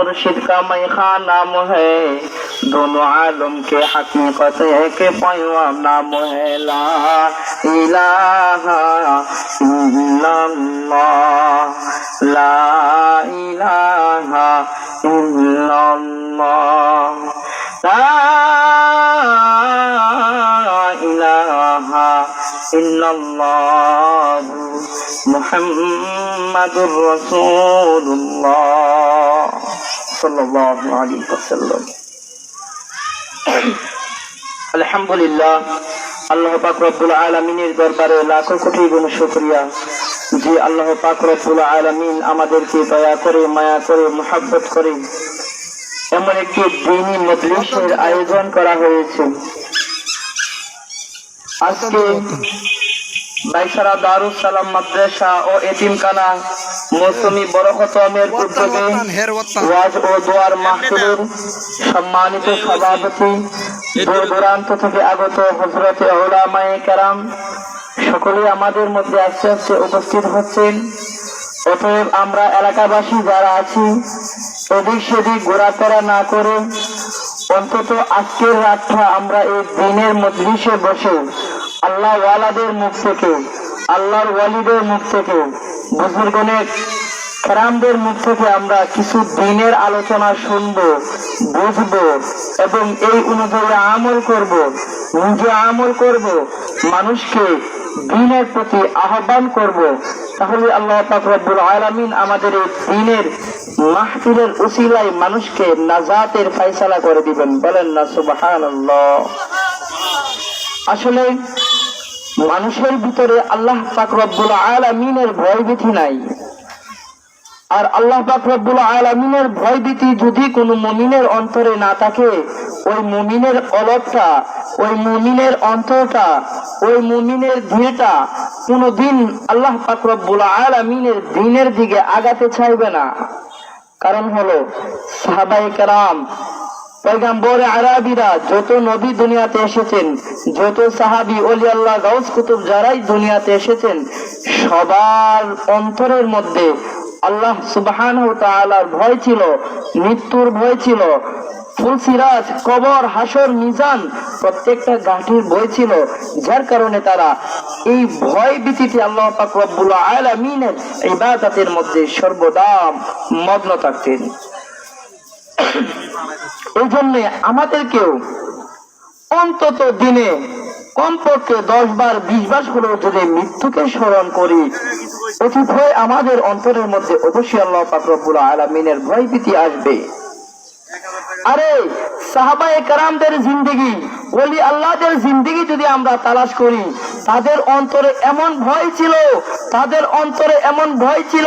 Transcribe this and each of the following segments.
मुर्शिद का मैखाना नाम है, दोनों आलम के हकीकत के पैगाम नाम है। ला इलाहा इल्लल्लाह, ला इलाहा इल्लल्लाह, ला इलाहा इल्लल्लाह, मुहम्मदुर रसूलुल्लाह सल्लल्लाहु अलैहि वसल्लम। আলহামদুলিল্লাহ, আল্লাহ পাক রব্বুল আলামিনের দরবারে লাখো কোটি গুণ শুকরিয়া যে আল্লাহ পাক রব্বুল আলামিন আমাদেরকে দয়া করে, মায়া করে, মুহাব্বত করে এমন একটি দ্বীনি মজলিসের আয়োজন করা হয়েছে। আজকে বাইসারা দারুস সালাম মাদ্রাসা ও এতিমখানা মৌসুমী বরকতমের উদ্যোগে ওয়াজ ও দোয়ার মাহফিলের সম্মানিত সভাপতি, দূর দূরান্ত থেকে আগত হযরতে উলামায়ে কেরাম সকলে আমাদের মধ্যে আস্তে আস্তে উপস্থিত হচ্ছেন। অতএব আমরা এলাকাবাসী যারা আছি এদিক সেদিক ঘোরাফেরা না করে অন্তত আজকের রাতটা আমরা এই দিনের মজলিসে বসে আল্লাহ ওয়ালাদের মুখ থেকে, আল্লাহর ওয়ালিদের মুখ থেকে, বুজুর্গনের কেরামদের মুখ থেকে আমরা কিছু দিনের আলোচনা শুনবো, বুঝবো এবং এই অনুযায়ী আমল করব, নিজে আমল করব, মানুষকে দ্বীনের প্রতি আহ্বান করব। তাহলে আল্লাহ পাক রব্বুল আলামিন আমাদের এই দ্বীনের মাহফিলের উসিলায় মানুষকে নাজাতের ফয়সালা করে দিবেন। বলেন না সুবহানাল্লাহ। আসলে মানুষের ভিতরে আল্লাহ পাক রব্বুল আলামিনের ভয়ভীতি নাই। আর আল্লাহ পাক রব্বুল আলামিনের ভয়ভীতি যদি কোনো মুমিনের অন্তরে না থাকে, ওই মুমিনের কলবটা, ওই মুমিনের অন্তরটা, ওই মুমিনের দিলটা কোনোদিন আল্লাহ পাক রব্বুল আলামিনের দ্বীনের দিকে আগাতে চাইবে না। কারণ হলো সাহাবায়ে কেরাম, পয়গম্বরে আরবিরা, যত নবী দুনিয়াতে এসেছেন, যত সাহাবী, ওলি আল্লাহ, গাউস কুতুব যারাই দুনিয়াতে এসেছেন, সবার অন্তরের মধ্যে আল্লাহ সুবহানাহু ওয়া তাআলার ভয় ছিল, মৃত্যুর ভয় ছিল, ফুলসিরাজ, কবর, হাসর, মিজান প্রত্যেকটা গাঁঠির ভয় ছিল। যার কারণে তারা এই ভয় ভীতিতে আল্লাহ পাক রব্বুল আলামিনের ইবাদতের মধ্যে সর্বদা মগ্ন থাকতেন। এই জন্য আমাদেরকেও অন্তত দিনে কমপক্ষে 10 বার 20 বার হলেও যদি মৃত্যুকে স্মরণ করি, অতি ভয় আমাদের অন্তরের মধ্যে অবশ্যই আল্লাহ পাক রব্বুল আলামিনের ভয় ভীতি আসবে। আরে সাহাবায়ে কেরামদের জিন্দেগি, ওলি আল্লাহদের জিন্দেগি যদি আমরা তালাশ করি, তাদের অন্তরে এমন ভয় ছিল, তাদের অন্তরে এমন ভয় ছিল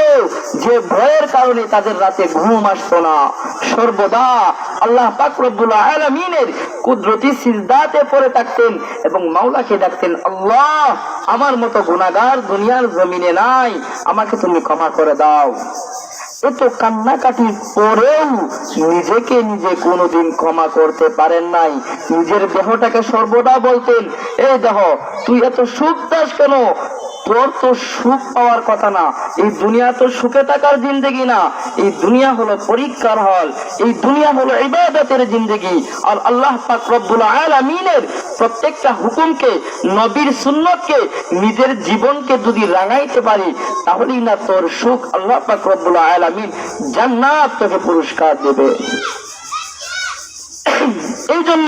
যে ভয়ের কারণে তাদের রাতে ঘুম আসতো না। সর্বদা আল্লাহ পাক রব্বুল আলামিনের কুদরতি সিজদাতে পড়ে থাকতেন এবং মাওলাকে ডাকতেন, আল্লাহ আমার মতো গুনাহগার দুনিয়ার জমিনে নাই, আমাকে তুমি ক্ষমা করে দাও। এত কান্নাকাটির পরেও নিজেকে নিজে কোনোদিন ক্ষমা করতে পারেন নাই। নিজের দেহটাকে সর্বদা বলতেন, এই দেহ তুই এত সুখ দাস কেন? তোর তো সুখ পাওয়ার কথা না, এই দুনিয়া তো সুখে থাকার জিন্দেগি না, এই দুনিয়া হলো পরীক্ষার হল, এই দুনিয়া হলো ইবাদতের জিন্দেগি। আর আল্লাহ পাক রব্বুল আলামিনের প্রত্যেকটা হুকুমকে, নবীর সুন্নতকে, নিজের জীবনকে যদি রাঙাইতে পারি, তাহলেই না তোর সুখ। আল্লাহ পাক রব্বুল আলামিন জান্নাত তোকে পুরস্কার দেবে। এই জন্য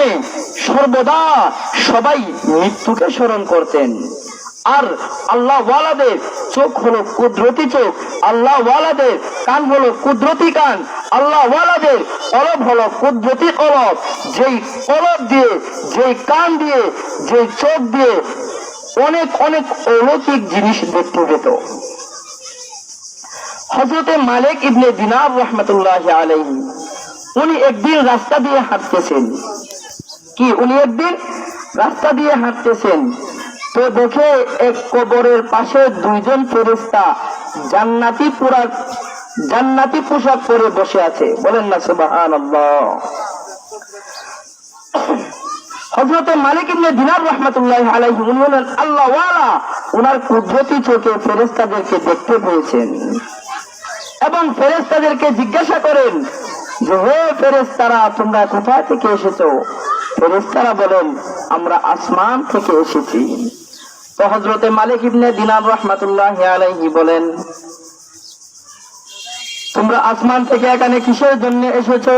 সর্বদা সবাই মৃত্যুকে স্মরণ করতেন। আর আল্লাহ ওয়ালাদের চোখ হলো কুদরতি চোখ, আল্লাহ ওয়ালাদের কান হলো কুদরতি কান, আল্লাহ ওয়ালাদের কলব হলো কুদরতি কলব। যেই কলব দিয়ে, যেই কান দিয়ে, যেই চোখ দিয়ে অনেক অনেক অলৌকিক জিনিস দেখতে পেত। হযরতে মালিক ইবনে দিনার রাহমাতুল্লাহি আলাইহি উনি একদিন রাস্তা দিয়ে হাঁটতেছেন। উনি একদিন রাস্তা দিয়ে হাঁটতেছেন, তো দেখে এক কবরের পাশে 2 জন ফেরেশতা জান্নাতি পোশাক পরে বসে আছে। বলেন না সুবহানাল্লাহ। হযরতে মালিক ইবনে দিনার রাহমাতুল্লাহি আলাইহি উনি হলেন আল্লাহ ওয়ালা, ওনার কুদরতি চোখে ফেরেশতাদেরকে দেখতে পেয়েছেন এবং ফেরেশতাদেরকে জিজ্ঞাসা করেন, যে হে ফেরেশতারা তোমরা কোথা থেকে এসেছো? ফেরেশতারা বলেন আমরা আসমান থেকে এসেছি। তো হযরতে মালিক ইবনে দিনার রাহমাতুল্লাহি আলাইহি বলেন তোমরা আসমান থেকে এখানে কিসের জন্য এসেছো?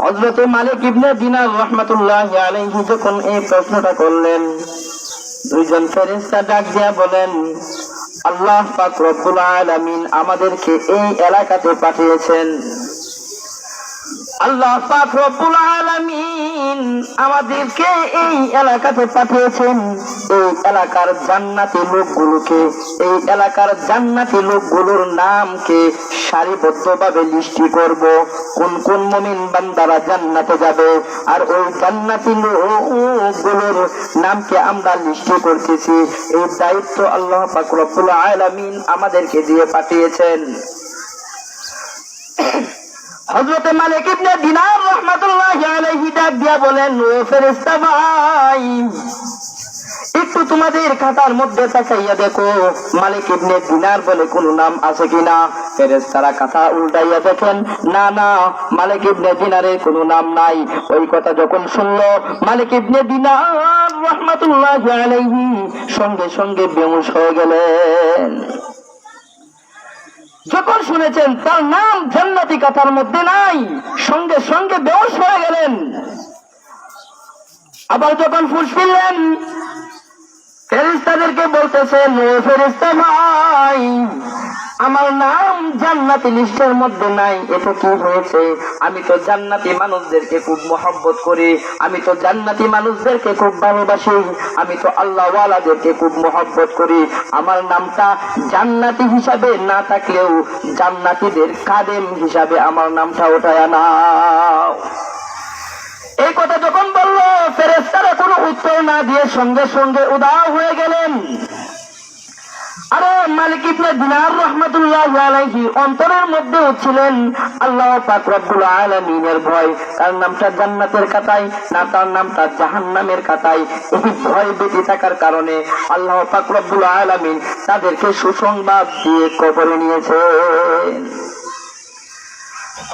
হযরতে মালিক ইবনে দিনার রাহমাতুল্লাহি আলাইহি যখন এই প্রশ্নটা করলেন, দুইজন ফেরেশতা ডাক দিয়া বলেন আল্লাহ পাক রব্বুল আলামিন আমাদেরকে এই এলাকাতে পাঠিয়েছেন। আল্লাহ পাক রব্বুল আলামিন আমাদেরকে এই এলাকাতে পাঠিয়েছেন এই এলাকার জান্নাতি লোকগুলোকে, এই এলাকার জান্নাতি লোকগুলোর নামকে সারিবদ্ধভাবে লিস্টি করব, কোন কোন মুমিন বান্দারা জান্নাতে যাবে। আর ওই জান্নাতি লোকগুলোর নামকে আমরা লিস্টি করতেছি। এই দায়িত্ব আল্লাহ পাক রব্বুল আলামিন আমাদেরকে দিয়ে পাঠিয়েছেন। হযরতে মালিক ইবনে দিনার রাহমাতুল্লাহি আলাইহি ডাক দিয়া বলেন ও ফেরেশতা ভাই একটু তোমাদের খাতার মধ্যে তাকাইয়া দেখো মালিক ইবনে দিনার বলে কোন নাম আছে কিনা। ফেরেশতারা খাতা উল্টাইয়া দেখেন না না মালিক ইবনে দিনারের কোনো নাম নাই। ওই কথা যখন শুনলো মালিক ইবনে দিনার রাহমাতুল্লাহি আলাইহি সঙ্গে সঙ্গে বেহুশ হয়ে গেলেন। যখন শুনেছেন তার নাম জান্নাতি খাতার মধ্যে নাই সঙ্গে সঙ্গে বেহুশ হয়ে গেলেন। আবার যখন ফুস ফিরলেন ফেরেশতাদেরকে বলতেছেন ও ফেরেশতা ভাই আমার নাম জান্নাতি লিস্টের মধ্যে নাই, এটা কি হয়েছে? আমি তো জান্নাতি মানুষদেরকে খুব মহব্বত করি, আমি তো জান্নাতি মানুষদেরকে খুব ভালোবাসি, আমি তো আল্লাহ ওয়ালাদেরকে খুব মহব্বত করি। আমার নামটা জান্নাতি হিসাবে না থাকলেও জান্নাতীদের খাদেম হিসাবে আমার নামটা ওঠায় নাও। এই কথা যখন বললো ফেরেশতারা কোনো উত্তর না দিয়ে সঙ্গে সঙ্গে উদাও হয়ে গেলেন। আরে মালিক ইবনে দিনার রাহমাতুল্লাহি আলাইহি অন্তরের মধ্যে ছিলেন আল্লাহ পাক রব্বুল আলামিনের ভয়। তার নামটা জান্নাতের খাতায় না তার নামটা জাহান্নামের খাতায়, এই ভয় বেঁচে থাকার কারণে আল্লাহ পাক রব্বুল আলামিন তাদেরকে সুসংবাদ দিয়ে কবরে নিয়েছেন।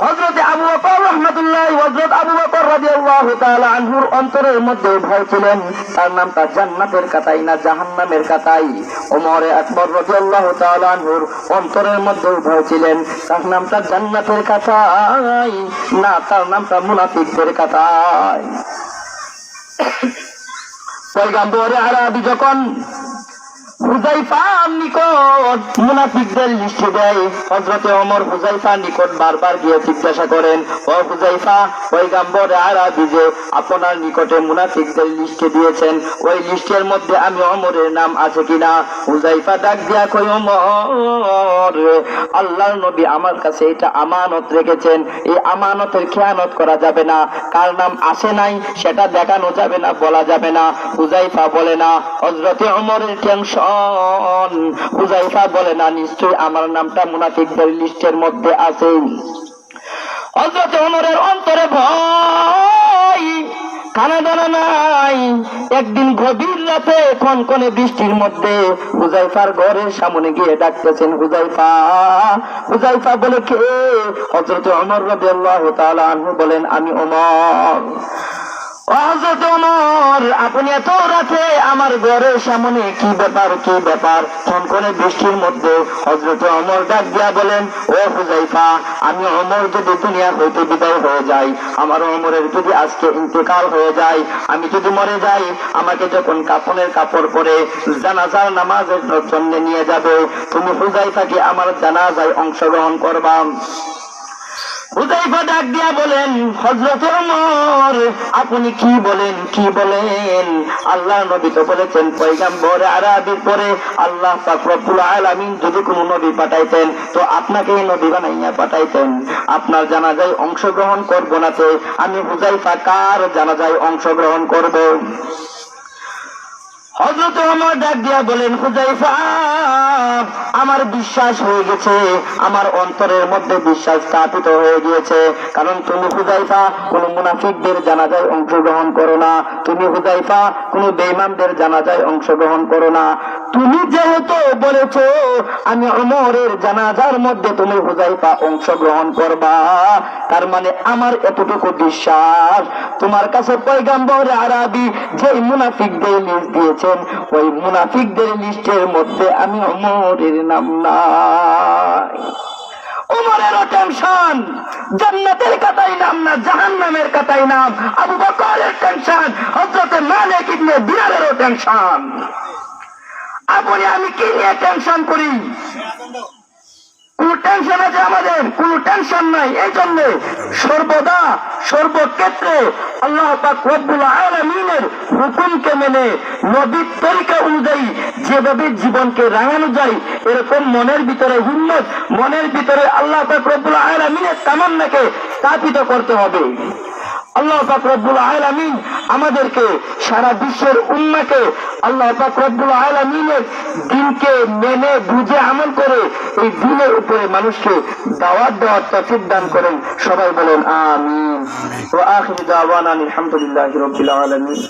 হযরত আবু বকর রাহমাতুল্লাহি হযরত আবু বকর রাদিয়াল্লাহু তাআলা আনহুর অন্তরের মধ্যে ভয় ছিলেন তার নামটা জান্নাতের খাতায় না জাহান্নামের খাতায়। ওমর আকবর রাদিয়াল্লাহু তাআলা আনহুর অন্তরের মধ্যে ভয় ছিলেন তার নামটা জান্নাতের খাতায় না তার নামটা মুনাফিকদের খাতায়। পয়গম্বর আরবি যখন হুযায়ফার নিকট মুনাফিকদের লিস্ট দেয়, হযরতে ওমর হুযায়ফার নিকট বারবার গিয়ে জিজ্ঞাসা করেন ও হুযায়ফা পয়গম্বর আরবি যে আপনার নিকটে মুনাফিকদের লিস্ট দিয়েছেন ওই লিস্টের মধ্যে আমি ওমরের নাম আছে কিনা? হুযায়ফা ডাক দিয়া কই ওমর আল্লাহর নবী আমার কাছে এটা আমানত রেখেছেন, এই আমানতের খেয়ানত করা যাবে না, কার নাম আসে নাই সেটা দেখানো যাবে না, বলা যাবে না। হুযায়ফা বলে না হযরতে ওমরের টেনশন। হুযায়ফা বলে না নিশ্চয়ই আমার নামটা মুনাফিকদের লিস্টের মধ্যে আছে। হযরতে ওমরের অন্তরে ভয় কানা দানা নাই। একদিন গভীর রাতে কনকনে বৃষ্টির মধ্যে হুযায়ফার ঘরের সামনে গিয়ে ডাকতেছেন হুযায়ফা। হুযায়ফা বলে কে? হযরতে ওমর রাদিয়াল্লাহু তাআলা আনহু বলেন আমি ওমর। হযরত ওমর আপনি এত রাতে আমার ঘরের সামনে কি ব্যাপার কি ব্যাপার? কনকনে বৃষ্টির মধ্যে হযরত ওমর ডাক দিয়া বলেন ও হুযায়ফা আমি ওমর যদি দুনিয়া হইতে বিদায় হয়ে যাই, আমার ওমরের যদি আজকে ইন্তেকাল হয়ে যায়, আমি যদি মরে যাই, আমাকে যখন কাফনের কাপড় পরে জানাজার নামাজের জন্য নিয়ে যাবে, তুমি হুযায়ফাকে আমার জানাজায় অংশগ্রহণ করবা। হুযায়ফা ডাক দিয়া বলেন হযরত ওমর আপনি কি বলেন কি বলেন? আল্লাহর নবী তো বলেছেন পয়গম্বর আরবির পরে আল্লাহ পাক রব্বুল আলামিন যদি কোনো নবী পাঠাইতেন তো আপনাকেই নবী বানাইয়া পাঠাইতেন। আপনার জানাজায় অংশগ্রহণ করব না তো আমি হুযায়ফা কার জানাজায় অংশগ্রহণ করব? হযরত ওমর ডাক দিয়া বলেন হুযায়ফা আমার বিশ্বাস হয়ে গেছে, আমার অন্তরের মধ্যে বিশ্বাস স্থাপিত হয়ে গিয়েছে, কারণ তুমি হুযায়ফা কোন মুনাফিকদের জানাজায় অংশগ্রহণ করো না, তুমি হুযায়ফা কোন বেঈমানদের জানাজায় অংশগ্রহণ করো না, তুমি যেহেতু বলেছো আমি ওমরের জানাজার মধ্যে তুমি হুযায়ফা অংশগ্রহণ করবা, তার মানে আমার এতটুকু বিশ্বাস তোমার কাছে পয়গম্বর আরবি যে মুনাফিকদের লিস্ট দিয়েছেন ওই মুনাফিকদের লিস্টের মধ্যে আমি ওমরের নাম নাই। ওমরেরও টেনশন, জান্নাতের কথাই নাম না জাহান্নামের কথাই নাম। আবু বকরের টেনশন, হযরত মালিক ইবনে দিনারেরও টেনশন। আপনি আমি কি নিয়ে টেনশন করি? কোন টেনশন আছে আমাদের? কোন টেনশন নাই। এই জন্য সর্বদা সর্বক্ষেত্রে আল্লাহ পাক রব্বুল আলামিনের হুকুমকে মেনে নবীর তরিকা অনুযায়ী যেভাবে জীবনকে রাঙানো যায় এরকম মনের ভিতরে হিম্মত, মনের ভিতরে আল্লাহ পাক রব্বুল আলামিনের তামান্নাকে স্থাপিত করতে হবে। আল্লাহ পাক রব্বুল আলামিন আমাদেরকে সারা বিশ্বের উম্মাহকে আল্লাহ পাক রব্বুল আলামিনের দ্বীনকে মেনে বুঝে আমল করে এই দ্বীনের উপরে মানুষকে দাওয়াত দেওয়ার তৌফিক দান করেন। সবাই বলেন আমিন। ওয়া আখিরু দাওয়ানা আলহামদুলিল্লাহি রাব্বিল আলামিন।